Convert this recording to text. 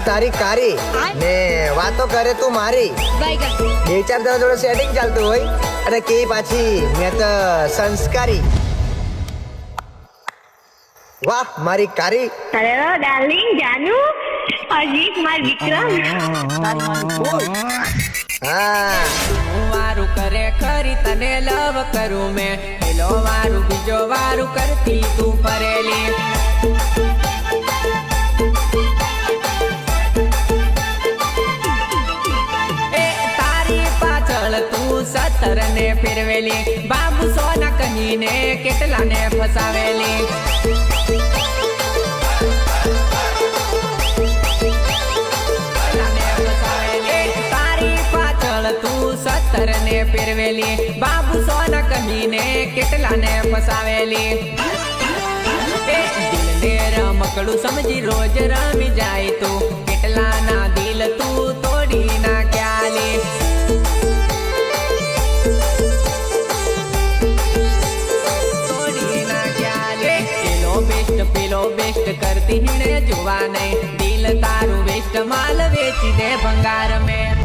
તારી કારી ને વાતો કરે તું મારી બે ચાર જણા જોડે સેટિંગ ચાલતું હોય અને કે પાછી મેં તો સંસ્કારી વાહ મારી કારી અરે ડાર્લિંગ જાનુ અજીત માર વિક્રમ હા વારું કરે ખરી તને લવ કરું મેં પેલો વારું બીજો વારું કરતી તું ફરેલી એ તારી પાછળ તું 17 ને ફેરવેલી બાબુ સોના કહીને કેટલાને ફસાવેલી તું 17 ને ફેરવેલી બાબુ સોના કહીને કેટલાને ફસાવેલી દિલને રમકડું સમજી રોજ રમી જાય તું કેટલાના દિલ તું તોડી નાખ્યાલી તોડી નાખ્યાલી પેલો બેસ્ટ કરતી હીણે જોવા નહીં દિલ તારું વેસ્ટ માલ વેચી દે ભંગાર મેં